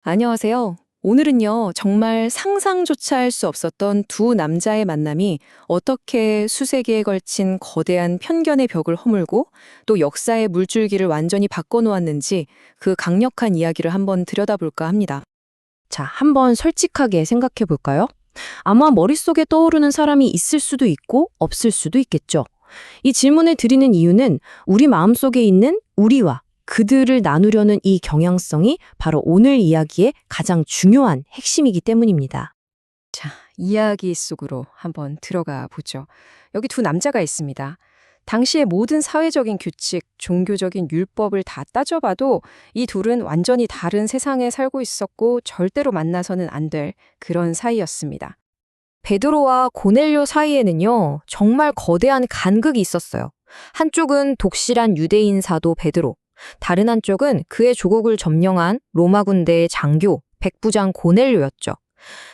안녕하세요. 오늘은요, 정말 상상조차 할 수 없었던 두 남자의 만남이 어떻게 수세기에 걸친 거대한 편견의 벽을 허물고 또 역사의 물줄기를 완전히 바꿔놓았는지 그 강력한 이야기를 한번 들여다볼까 합니다. 자, 한번 솔직하게 생각해 볼까요? 아마 머릿속에 떠오르는 사람이 있을 수도 있고 없을 수도 있겠죠. 이 질문을 드리는 이유는 우리 마음속에 있는 우리와 그들을 나누려는 이 경향성이 바로 오늘 이야기의 가장 중요한 핵심이기 때문입니다. 자, 이야기 속으로 한번 들어가 보죠. 여기 두 남자가 있습니다. 당시의 모든 사회적인 규칙, 종교적인 율법을 다 따져봐도 이 둘은 완전히 다른 세상에 살고 있었고 절대로 만나서는 안 될 그런 사이였습니다. 베드로와 고넬료 사이에는요, 정말 거대한 간극이 있었어요. 한쪽은 독실한 유대인 사도 베드로, 다른 한쪽은 그의 조국을 점령한 로마 군대의 장교, 백부장 고넬료였죠.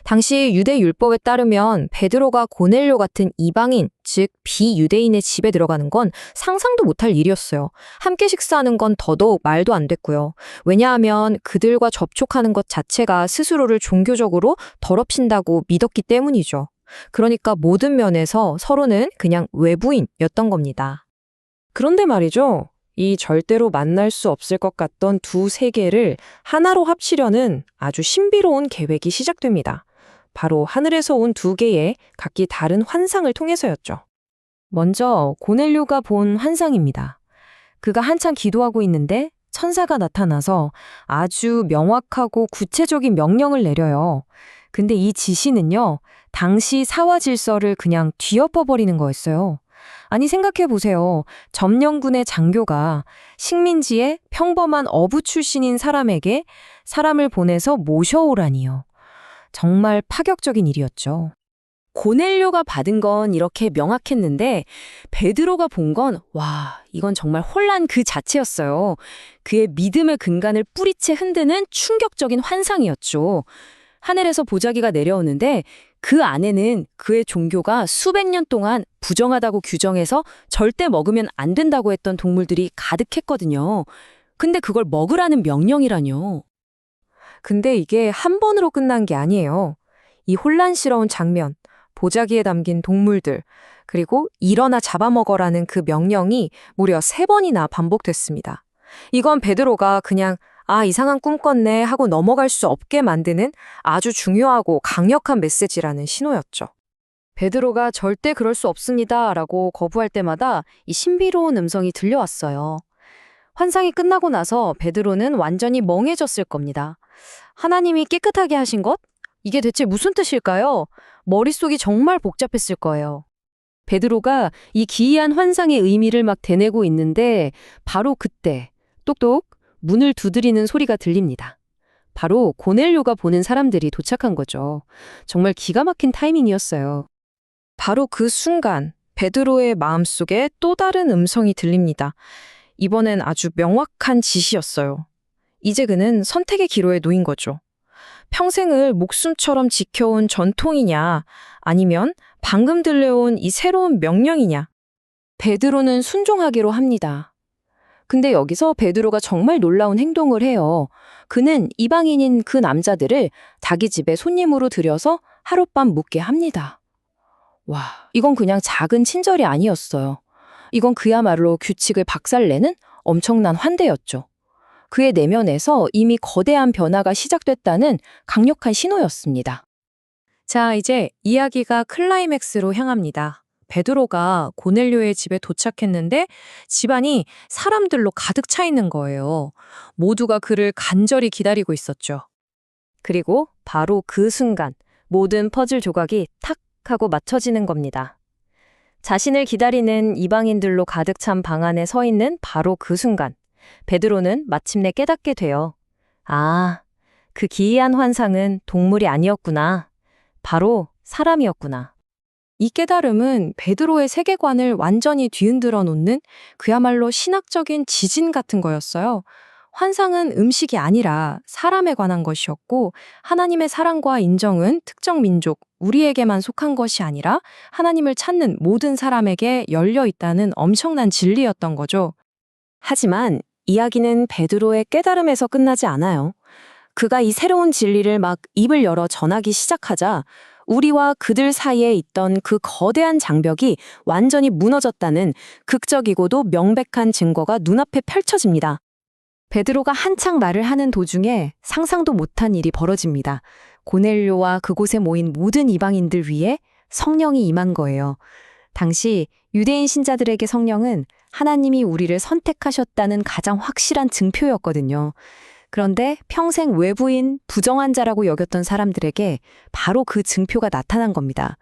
당시 유대 율법에 따르면 베드로가 고넬료 같은 이방인, 즉 비유대인의 집에 들어가는 건 상상도 못할 일이었어요. 함께 식사하는 건 더더욱 말도 안 됐고요. 왜냐하면 그들과 접촉하는 것 자체가 스스로를 종교적으로 더럽힌다고 믿었기 때문이죠. 그러니까 모든 면에서 서로는 그냥 외부인이었던 겁니다. 그런데 말이죠. 이 절대로 만날 수 없을 것 같던 두 세계를 하나로 합치려는 아주 신비로운 계획이 시작됩니다. 바로 하늘에서 온 두 개의 각기 다른 환상을 통해서였죠. 먼저 고넬료가 본 환상입니다. 그가 한창 기도하고 있는데 천사가 나타나서 아주 명확하고 구체적인 명령을 내려요. 근데 이 지시는요, 당시 사화 질서를 그냥 뒤엎어버리는 거였어요. 아니, 생각해 보세요. 점령군의 장교가 식민지의 평범한 어부 출신인 사람에게 사람을 보내서 모셔오라니요. 정말 파격적인 일이었죠. 고넬료가 받은 건 이렇게 명확했는데 베드로가 본 건 이건 정말 혼란 그 자체였어요. 그의 믿음의 근간을 뿌리채 흔드는 충격적인 환상이었죠. 하늘에서 보자기가 내려오는데 그 안에는 그의 종교가 수백 년 동안 부정하다고 규정해서 절대 먹으면 안 된다고 했던 동물들이 가득했거든요. 근데 그걸 먹으라는 명령이라뇨. 근데 이게 한 번으로 끝난 게 아니에요. 이 혼란스러운 장면, 보자기에 담긴 동물들, 그리고 일어나 잡아먹어라는 그 명령이 무려 3번이나 반복됐습니다. 이건 베드로가 그냥 이상한 꿈 꿨네 하고 넘어갈 수 없게 만드는 아주 중요하고 강력한 메시지라는 신호였죠. 베드로가 절대 그럴 수 없습니다 라고 거부할 때마다 이 신비로운 음성이 들려왔어요. 환상이 끝나고 나서 베드로는 완전히 멍해졌을 겁니다. 하나님이 깨끗하게 하신 것? 이게 대체 무슨 뜻일까요? 머릿속이 정말 복잡했을 거예요. 베드로가 이 기이한 환상의 의미를 막 되뇌고 있는데 바로 그때 똑똑 문을 두드리는 소리가 들립니다. 바로 고넬료가 보는 사람들이 도착한 거죠. 정말 기가 막힌 타이밍이었어요. 바로 그 순간 베드로의 마음속에 또 다른 음성이 들립니다. 이번엔 아주 명확한 지시였어요. 이제 그는 선택의 기로에 놓인 거죠. 평생을 목숨처럼 지켜온 전통이냐, 아니면 방금 들려온 이 새로운 명령이냐. 베드로는 순종하기로 합니다. 근데 여기서 베드로가 정말 놀라운 행동을 해요. 그는 이방인인 그 남자들을 자기 집에 손님으로 들여서 하룻밤 묵게 합니다. 이건 그냥 작은 친절이 아니었어요. 이건 그야말로 규칙을 박살내는 엄청난 환대였죠. 그의 내면에서 이미 거대한 변화가 시작됐다는 강력한 신호였습니다. 자, 이제 이야기가 클라이맥스로 향합니다. 베드로가 고넬료의 집에 도착했는데 집안이 사람들로 가득 차 있는 거예요. 모두가 그를 간절히 기다리고 있었죠. 그리고 바로 그 순간 모든 퍼즐 조각이 탁 하고 맞춰지는 겁니다. 자신을 기다리는 이방인들로 가득 찬 방 안에 서 있는 바로 그 순간 베드로는 마침내 깨닫게 돼요. 그 기이한 환상은 동물이 아니었구나. 바로 사람이었구나. 이 깨달음은 베드로의 세계관을 완전히 뒤흔들어 놓는 그야말로 신학적인 지진 같은 거였어요. 환상은 음식이 아니라 사람에 관한 것이었고, 하나님의 사랑과 인정은 특정 민족, 우리에게만 속한 것이 아니라 하나님을 찾는 모든 사람에게 열려 있다는 엄청난 진리였던 거죠. 하지만 이야기는 베드로의 깨달음에서 끝나지 않아요. 그가 이 새로운 진리를 막 입을 열어 전하기 시작하자 우리와 그들 사이에 있던 그 거대한 장벽이 완전히 무너졌다는 극적이고도 명백한 증거가 눈앞에 펼쳐집니다. 베드로가 한창 말을 하는 도중에 상상도 못한 일이 벌어집니다. 고넬료와 그곳에 모인 모든 이방인들 위에 성령이 임한 거예요. 당시 유대인 신자들에게 성령은 하나님이 우리를 선택하셨다는 가장 확실한 증표였거든요. 그런데 평생 외부인, 부정한 자라고 여겼던 사람들에게 바로 그 증표가 나타난 겁니다.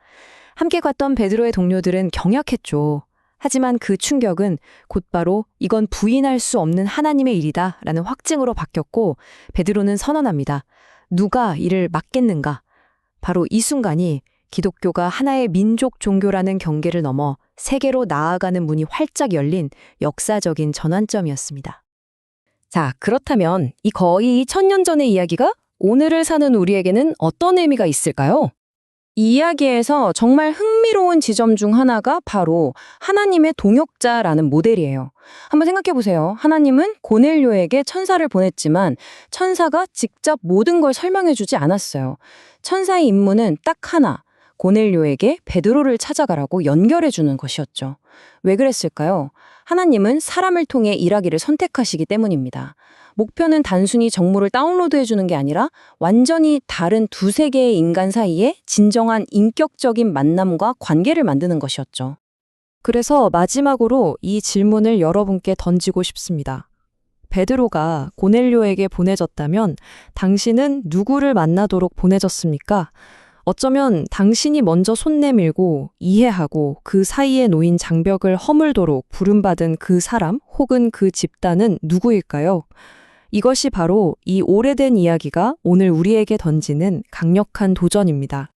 함께 갔던 베드로의 동료들은 경악했죠. 하지만 그 충격은 곧바로 이건 부인할 수 없는 하나님의 일이다 라는 확증으로 바뀌었고 베드로는 선언합니다. 누가 이를 막겠는가? 바로 이 순간이 기독교가 하나의 민족 종교라는 경계를 넘어 세계로 나아가는 문이 활짝 열린 역사적인 전환점이었습니다. 자, 그렇다면 이 거의 1000년 전의 이야기가 오늘을 사는 우리에게는 어떤 의미가 있을까요? 이 이야기에서 정말 흥미로운 지점 중 하나가 바로 하나님의 동역자라는 모델이에요. 한번 생각해 보세요. 하나님은 고넬료에게 천사를 보냈지만 천사가 직접 모든 걸 설명해 주지 않았어요. 천사의 임무는 딱 하나, 고넬료에게 베드로를 찾아가라고 연결해 주는 것이었죠. 왜 그랬을까요? 하나님은 사람을 통해 일하기를 선택하시기 때문입니다. 목표는 단순히 정보를 다운로드해 주는 게 아니라 완전히 다른 두세 개의 인간 사이에 진정한 인격적인 만남과 관계를 만드는 것이었죠. 그래서 마지막으로 이 질문을 여러분께 던지고 싶습니다. 베드로가 고넬료에게 보내졌다면 당신은 누구를 만나도록 보내졌습니까? 어쩌면 당신이 먼저 손 내밀고 이해하고 그 사이에 놓인 장벽을 허물도록 부름받은 그 사람 혹은 그 집단은 누구일까요? 이것이 바로 이 오래된 이야기가 오늘 우리에게 던지는 강력한 도전입니다.